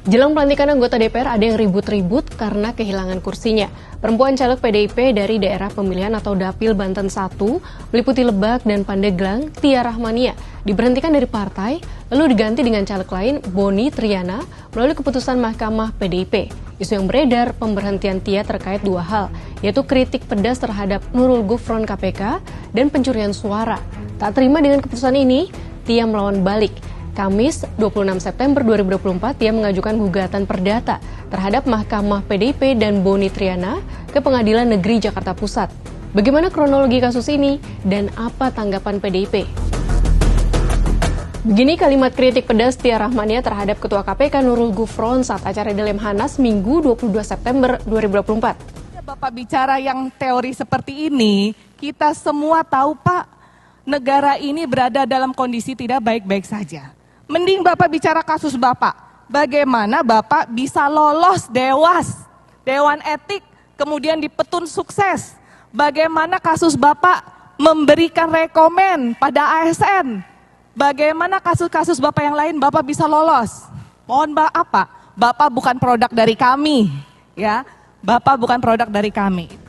Jelang pelantikan anggota DPR ada yang ribut-ribut karena kehilangan kursinya. Perempuan caleg PDIP dari daerah pemilihan atau Dapil Banten 1, meliputi Lebak dan Pandeglang, Tia Rahmania, diberhentikan dari partai, lalu diganti dengan caleg lain, Boni Triana, melalui keputusan Mahkamah PDIP. Isu yang beredar, pemberhentian Tia terkait dua hal, yaitu kritik pedas terhadap Nurul Gufron KPK dan pencurian suara. Tak terima dengan keputusan ini, Tia melawan balik. Kamis 26 September 2024, Tia mengajukan gugatan perdata terhadap Mahkamah PDIP dan Boni Triana ke Pengadilan Negeri Jakarta Pusat. Bagaimana kronologi kasus ini dan apa tanggapan PDIP? Begini kalimat kritik pedas Tia Rahmania terhadap Ketua KPK Nurul Gufron saat acara di Lemhanas Minggu 22 September 2024. Bapak bicara yang teori seperti ini, kita semua tahu Pak, negara ini berada dalam kondisi tidak baik-baik saja. Mending Bapak bicara kasus Bapak, bagaimana Bapak bisa lolos Dewan Etik, kemudian dipetun sukses. Bagaimana kasus Bapak memberikan rekomen pada ASN. Bagaimana kasus-kasus Bapak yang lain Bapak bisa lolos. Mohon maaf Pak, Bapak bukan produk dari kami, ya. Bapak bukan produk dari kami.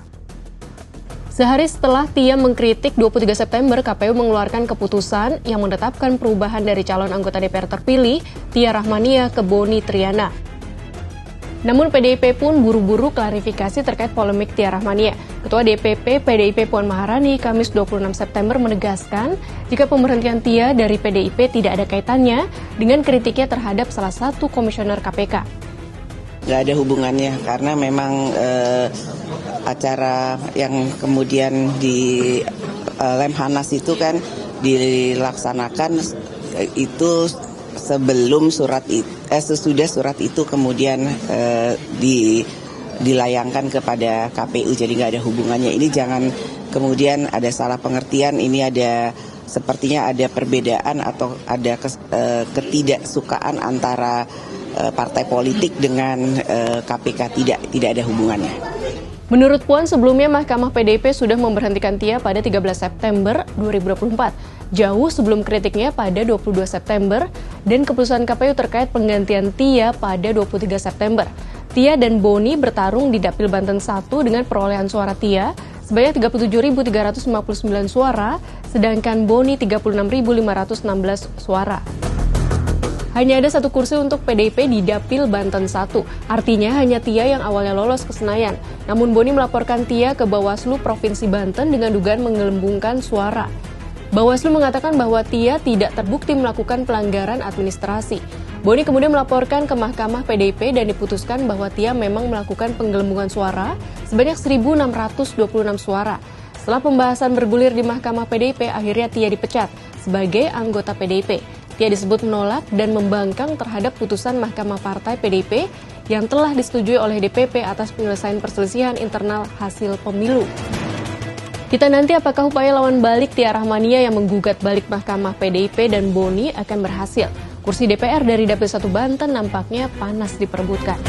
Sehari setelah Tia mengkritik, 23 September KPU mengeluarkan keputusan yang menetapkan perubahan dari calon anggota DPR terpilih, Tia Rahmania ke Boni Triana. Namun PDIP pun buru-buru klarifikasi terkait polemik Tia Rahmania. Ketua DPP PDIP Puan Maharani Kamis 26 September menegaskan jika pemberhentian Tia dari PDIP tidak ada kaitannya dengan kritiknya terhadap salah satu komisioner KPK. Nggak ada hubungannya karena memang acara yang kemudian di Lemhanas itu kan dilaksanakan itu sebelum sesudah surat itu kemudian dilayangkan kepada KPU, jadi nggak ada hubungannya. Ini jangan kemudian ada salah pengertian, ini ada sepertinya ada perbedaan atau ada ketidaksukaan antara partai politik dengan KPK, tidak ada hubungannya. Menurut Puan, sebelumnya Mahkamah PDIP sudah memberhentikan Tia pada 13 September 2024, jauh sebelum kritiknya pada 22 September dan keputusan KPU terkait penggantian Tia pada 23 September. Tia dan Boni bertarung di Dapil Banten 1 dengan perolehan suara Tia sebanyak 37.359 suara, sedangkan Boni 36.516 suara. Hanya ada satu kursi untuk PDIP di Dapil Banten 1, artinya hanya Tia yang awalnya lolos ke Senayan. Namun Boni melaporkan Tia ke Bawaslu Provinsi Banten dengan dugaan menggelembungkan suara. Bawaslu mengatakan bahwa Tia tidak terbukti melakukan pelanggaran administrasi. Boni kemudian melaporkan ke Mahkamah PDIP dan diputuskan bahwa Tia memang melakukan penggelembungan suara sebanyak 1.626 suara. Setelah pembahasan bergulir di Mahkamah PDIP, akhirnya Tia dipecat sebagai anggota PDIP. Tia disebut menolak dan membangkang terhadap putusan Mahkamah Partai PDIP yang telah disetujui oleh DPP atas penyelesaian perselisihan internal hasil pemilu. Kita nanti apakah upaya lawan balik Tia Rahmania yang menggugat balik Mahkamah PDIP dan Boni akan berhasil. Kursi DPR dari Dapil 1 Banten nampaknya panas diperebutkan.